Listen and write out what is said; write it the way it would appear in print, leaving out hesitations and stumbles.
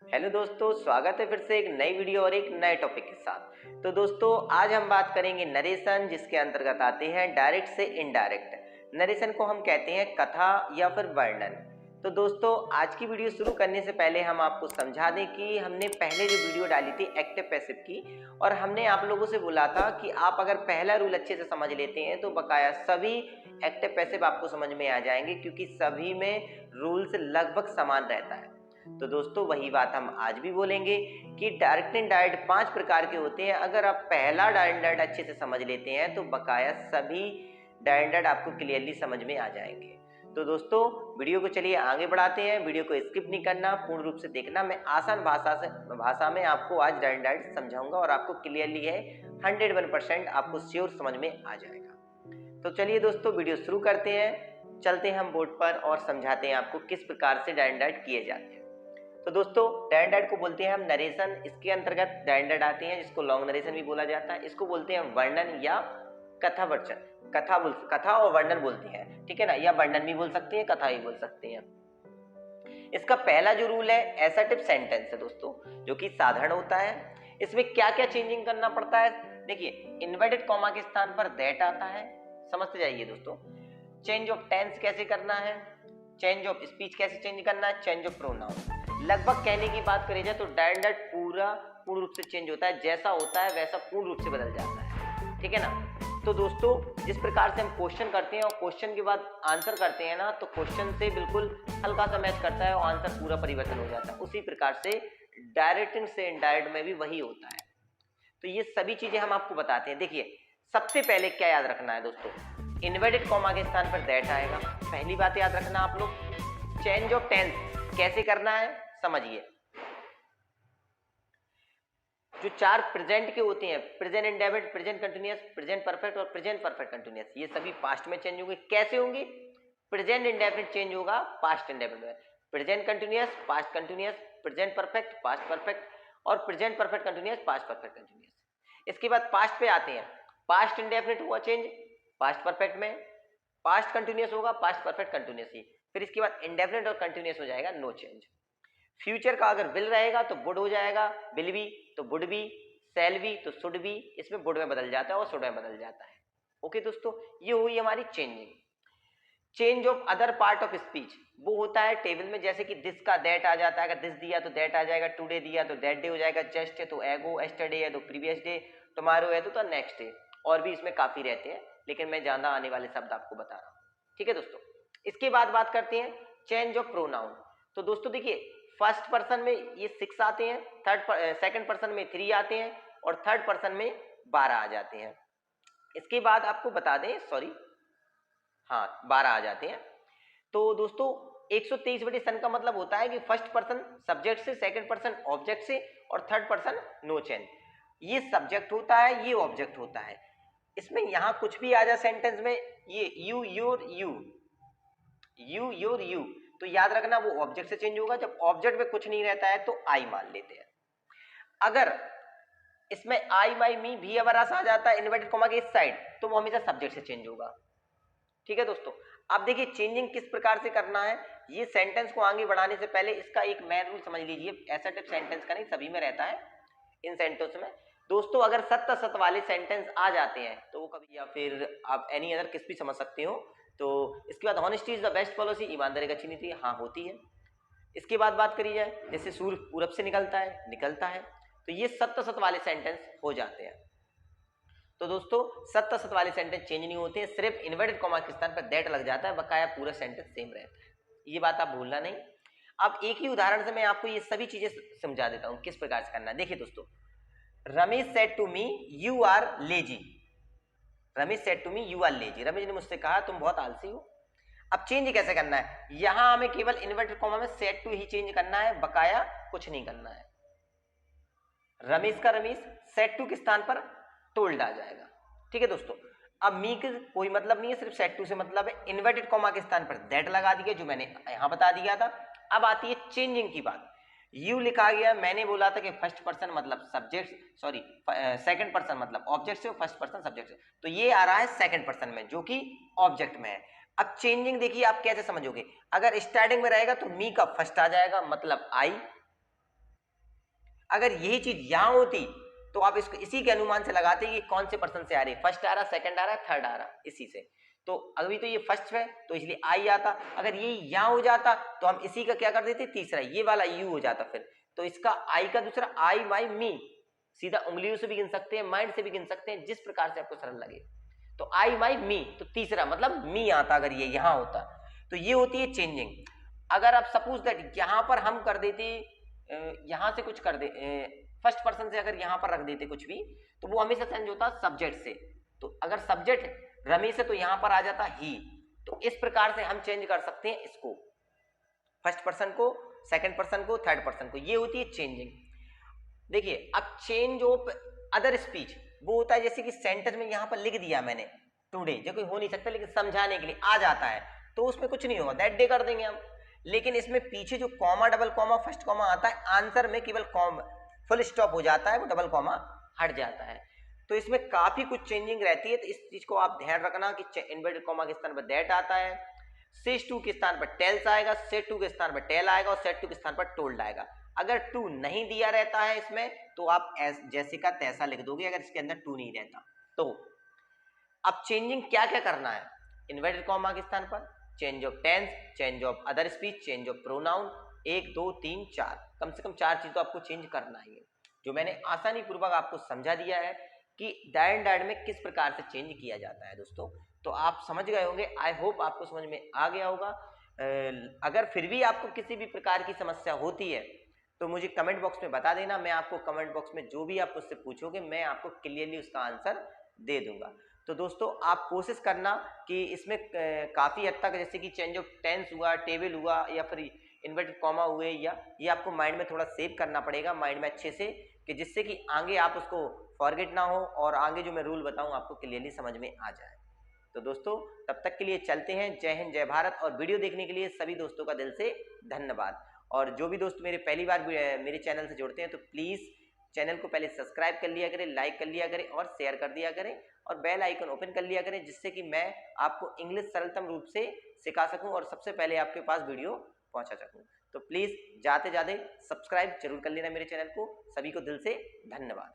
Hello दोस्तों, स्वागत है फिर से एक नई वीडियो और एक नए टॉपिक के साथ। तो दोस्तों, आज हम बात करेंगे नरेशन, जिसके अंतर्गत आते हैं डायरेक्ट से इनडायरेक्ट। नरेशन को हम कहते हैं कथा या फिर वर्णन। तो दोस्तों, आज की वीडियो शुरू करने से पहले हम आपको समझा दें कि हमने पहले जो वीडियो डाली थी एक्टिव पैसिव की, और हमने आप लोगों से बोला था कि आप अगर पहला रूल अच्छे से समझ लेते हैं तो बकाया सभी एक्टिव पैसिव आपको समझ में आ जाएंगे, क्योंकि सभी में रूल्स लगभग समान रहता है। तो दोस्तों, वही बात हम आज भी बोलेंगे कि डायरेक्ट एंड डायरेक्ट 5 प्रकार के होते हैं। अगर आप पहला डायरेक्ट डायरेक्ट अच्छे से समझ लेते हैं तो बकाया सभी डायरेक्ट डायरेक्ट आपको क्लियरली समझ में आ जाएंगे। तो दोस्तों, वीडियो को चलिए आगे बढ़ाते हैं। वीडियो को स्किप नहीं करना, पूर्ण रूप से देखना। मैं आसान भाषा में आपको आज डायरेक्ट डायरेक्ट समझाऊंगा और आपको क्लियरली है 101% आपको श्योर समझ में आ जाएगा। तो चलिए दोस्तों, वीडियो शुरू करते हैं। चलते हैं हम बोर्ड पर और समझाते हैं आपको किस प्रकार से डायरेक्ट डायरेक्ट किए जाते हैं। तो दोस्तों, डायरेक्ट डायरेक्ट को बोलते हैं हम नरेशन। इसके अंतर्गत डायरेक्ट डायरेक्ट आते हैं, जिसको लॉन्ग नरेशन भी बोला जाता है। इसको बोलते हैं वर्णन या कथा वचन। कथा और वर्णन बोलते हैं, ठीक है ना। या वर्णन भी बोल सकते हैं, कथा भी बोल सकते हैं। इसका पहला जो रूल है एसर्टिव सेंटेंस है दोस्तों, जो कि साधारण होता है। इसमें क्या क्या चेंजिंग करना पड़ता है, देखिए, इन्वर्टेड कॉमा के स्थान पर दैट आता है, समझते जाइए दोस्तों। चेंज ऑफ टेंस कैसे करना है, चेंज ऑफ स्पीच कैसे चेंज करना है, चेंज ऑफ प्रोनाउन। लगभग कहने की बात करी जाए तो डायरेक्ट पूर्ण रूप से चेंज होता है, जैसा होता है वैसा पूर्ण रूप से बदल जाता है, ठीक है ना। तो दोस्तों, जिस प्रकार से हम क्वेश्चन करते हैं और क्वेश्चन के बाद आंसर करते हैं ना, तो क्वेश्चन से बिल्कुल हल्का सा मैच करता है और आंसर पूरा परिवर्तन हो जाता है। उसी प्रकार से डायरेक्ट से इनडायरेक्ट में भी वही होता है। तो ये सभी चीजें हम आपको बताते हैं। देखिए, सबसे पहले क्या याद रखना है दोस्तों, इन्वर्टेड कॉमा के स्थान पर दैट आएगा। पहली बात याद रखना आप लोग। चेंज ऑफ टेंस कैसे करना है समझिए। जो 4 प्रेजेंट के होते हैं, present indefinite, present continuous, present perfect और प्रेजेंट परफेक्ट कंटिन्यूअस, ये सभी पास्ट में चेंज होंगे। कैसे होंगे, प्रेजेंट इंडेफिनिट चेंज होगा पास्ट इंडेफिनिट में, present continuous past continuous, present perfect past perfect और present perfect continuous past perfect continuous. इसके बाद पास्ट पे आते हैं। पास्ट इंडेफिनिट हुआ चेंज पास्ट परफेक्ट में, पास्ट कंटिन्यूअस होगा पास्ट परफेक्ट कंटिन्यूअस ही, फिर इसके बाद इंडेफिनिट और कंटिन्यूअस हो जाएगा नो चेंज। फ्यूचर का अगर विल रहेगा तो वुड हो जाएगा, विल बी तो वुड बी, शैल बी तो शुड बी, इसमें वुड में बदल जाता है और शुड में बदल जाता है। ओके दोस्तों, ये हुई हमारी changing. Change of other part of speech वो होता है टेबल में, जैसे कि दिस का दैट आ जाता है। अगर दिस दिया तो दैट आ जाएगा, टुडे दिया तो दैट डे हो जाएगा, जस्ट है तो एगो, एस्टरडे है तो प्रीवियस डे, टुमारो है तो नेक्स्ट डे। और भी इसमें काफी रहते हैं, लेकिन मैं ज्यादा आने वाले शब्द आपको बता रहा हूँ, ठीक है दोस्तों। इसके बाद बात करते हैं चेंज ऑफ प्रोनाउन। तो दोस्तों देखिए, फर्स्ट पर्सन में ये 6 आते हैं, सेकंड पर्सन में 3 आते हैं और थर्ड पर्सन में 12 आ जाते हैं। इसके बाद आपको बता दें, सॉरी, हाँ 12 आ जाते हैं। तो दोस्तों, 123/सन का मतलब होता है कि फर्स्ट पर्सन सब्जेक्ट से, सेकंड पर्सन ऑब्जेक्ट से और थर्ड पर्सन नो चेंज। ये सब्जेक्ट होता है, ये ऑब्जेक्ट होता है। इसमें यहां कुछ भी आ जाए सेंटेंस में, ये you your you, you your you, तो याद रखना वो ऑब्जेक्ट से चेंज होगा। जब ऑब्जेक्ट में कुछ नहीं रहता है तो आई मान लेते हैं। अगर इसमें आई माई मी भी अगर आ जाता है इन्वर्टेड कॉमा के इस साइड, तो वो हमेशा सब्जेक्ट से चेंज होगा, ठीक है दोस्तों। अब देखिए चेंजिंग किस प्रकार से करना है। ये सेंटेंस को आगे बढ़ाने से पहले इसका एक मेन रूल समझ लीजिए। ऐसा टाइप सेंटेंस का नहीं, सभी में रहता है इन सेंटेंस में दोस्तों। अगर सत वाले सेंटेंस आ जाते हैं तो वो कभी, या फिर आप एनी अदर किस भी समझ सकते हो। तो इसके बाद honesty is the best policy, ईमानदारी की अच्छी नीति, हाँ होती है। इसके बाद बात करी जाए, जैसे सूर्य पूरब से निकलता है, तो ये सत वाले सेंटेंस हो जाते हैं। तो दोस्तों, सत वाले सेंटेंस चेंज नहीं होते हैं, सिर्फ इन्वर्टेड कॉमा के स्थान पर दैट लग जाता है, बकाया पूरा सेंटेंस सेम रहता है। ये बात आप भूलना नहीं। अब एक ही उदाहरण से मैं आपको ये सभी चीजें समझा देता हूँ किस प्रकार से करना है। देखिए दोस्तों, Ramesh said to me you are lazy, Ramesh said to me you are lazy, Ramesh ने मुझसे कहा तुम बहुत आलसी हो। अब चेंज कैसे करना है, यहां हमें केवल इन्वर्टेड कॉमा में सेड टू ही चेंज करना है, बकाया कुछ नहीं करना है। रमेश का रमेश, सेड टू के स्थान पर टोल्ड आ जाएगा, ठीक है दोस्तों। अब मी के कोई मतलब नहीं है, सिर्फ सेड टू से मतलब है। इन्वर्टेड कॉमा के स्थान पर दैट लगा दिया, जो मैंने यहां बता दिया था। अब आती है चेंजिंग की बात। यू लिखा गया, मैंने बोला था कि फर्स्ट पर्सन मतलब सब्जेक्ट, सॉरी सेकंड पर्सन मतलब ऑब्जेक्ट से, फर्स्ट पर्सन सब्जेक्ट से, तो ये आ रहा है सेकंड पर्सन में, जो कि ऑब्जेक्ट में है। अब चेंजिंग देखिए आप कैसे समझोगे। अगर स्टार्टिंग में रहेगा तो मी का फर्स्ट आ जाएगा, मतलब आई, अगर यही चीज यहाँ होती तो आप इसको इसी के अनुमान से लगाते कि कौन से पर्सन से आ रही है, फर्स्ट आ रहा, सेकंड आ रहा, थर्ड आ रहा, इसी से। तो अभी तो ये फर्स्ट है तो इसलिए आई आता, अगर ये यहाँ हो जाता तो हम इसी का क्या कर देते, तीसरा, ये वाला यू हो जाता फिर। तो इसका आई का दूसरा आई माई मी, सीधा उंगलियों से भी गिन सकते हैं, माइंड से भी गिन सकते हैं, जिस प्रकार से आपको सरल लगे। तो आई माई मी, तो तीसरा मतलब मी आता अगर ये यहाँ होता। तो ये होती है चेंजिंग। अगर आप सपोज दैट यहाँ पर हम कर देते, यहाँ से कुछ कर दे, फर्स्ट पर्सन से अगर यहाँ पर रख देते कुछ भी, तो वो हमेशा चेंज होता सब्जेक्ट से। तो अगर सब्जेक्ट रमेश है तो यहाँ पर आ जाता ही। तो इस प्रकार से हम चेंज कर सकते हैं इसको, फर्स्ट पर्सन को, सेकंड पर्सन को, थर्ड पर्सन को। ये होती है चेंजिंग। देखिए अब चेंज ऑफ अदर स्पीच वो होता है जैसे कि सेंटेंस में यहाँ पर लिख दिया मैंने टुडे, जो कोई हो नहीं सकता लेकिन समझाने के लिए आ जाता है, तो उसमें कुछ नहीं होगा, दैट डे कर देंगे हम। लेकिन इसमें पीछे जो comma, double comma, first comma आता है, आंसर में केवल कॉमा फुल स्टॉप हो जाता है, वो डबल कॉमा हट जाता है। तो इसमें काफी कुछ चेंजिंग रहती है। तो इस चीज को आप ध्यान रखना कि इन्वर्टेड कॉमा के स्थान पर दैट आता है, सेज टू के स्थान पर टेल्स आएगा, सेट टू के स्थान पर टेल आएगा और सेट टू के स्थान पर टोल्ड आएगा। अगर टू नहीं दिया रहता है इसमें तो आप जैसे का तैसा लिख दोगे, अगर इसके अंदर टू नहीं रहता तो। अब चेंजिंग क्या क्या करना है, इन्वर्टेड कॉमा के स्थान पर change of tense, change of other speech, change of pronoun, 1 2 3 4, कम से कम 4 चीज तो आपको चेंज करना ही है, जो मैंने आसानी पूर्वक आपको समझा दिया है कि डायन डायड में किस प्रकार से चेंज किया जाता है दोस्तों। तो आप समझ गए होंगे, आई होप आपको समझ में आ गया होगा। अगर फिर भी आपको किसी भी प्रकार की समस्या होती है तो मुझे कमेंट बॉक्स में बता देना, मैं आपको कमेंट बॉक्स में जो भी आप मुझसे पूछोगे मैं आपको क्लियरली उसका आंसर दे दूंगा। तो दोस्तों आप कोशिश करना कि इसमें काफ़ी हद तक जैसे कि चेंज ऑफ टेंस हुआ, टेबल हुआ या फिर इन्वर्टेड कॉमा हुए, या ये आपको माइंड में थोड़ा सेव करना पड़ेगा माइंड में अच्छे से, कि जिससे कि आगे आप उसको फॉरगेट ना हो और आगे जो मैं रूल बताऊँ आपको क्लियरली समझ में आ जाए। तो दोस्तों तब तक के लिए चलते हैं, जय हिंद जय भारत। और वीडियो देखने के लिए सभी दोस्तों का दिल से धन्यवाद। और जो भी दोस्त मेरे पहली बार मेरे चैनल से जुड़ते हैं तो प्लीज़ चैनल को पहले सब्सक्राइब कर लिया करें, लाइक कर लिया करें और शेयर कर दिया करें और बेल आइकन ओपन कर लिया करें, जिससे कि मैं आपको इंग्लिश सरलतम रूप से सिखा सकूं और सबसे पहले आपके पास वीडियो पहुंचा सकूं। तो प्लीज़ जाते जाते सब्सक्राइब जरूर कर लेना मेरे चैनल को। सभी को दिल से धन्यवाद।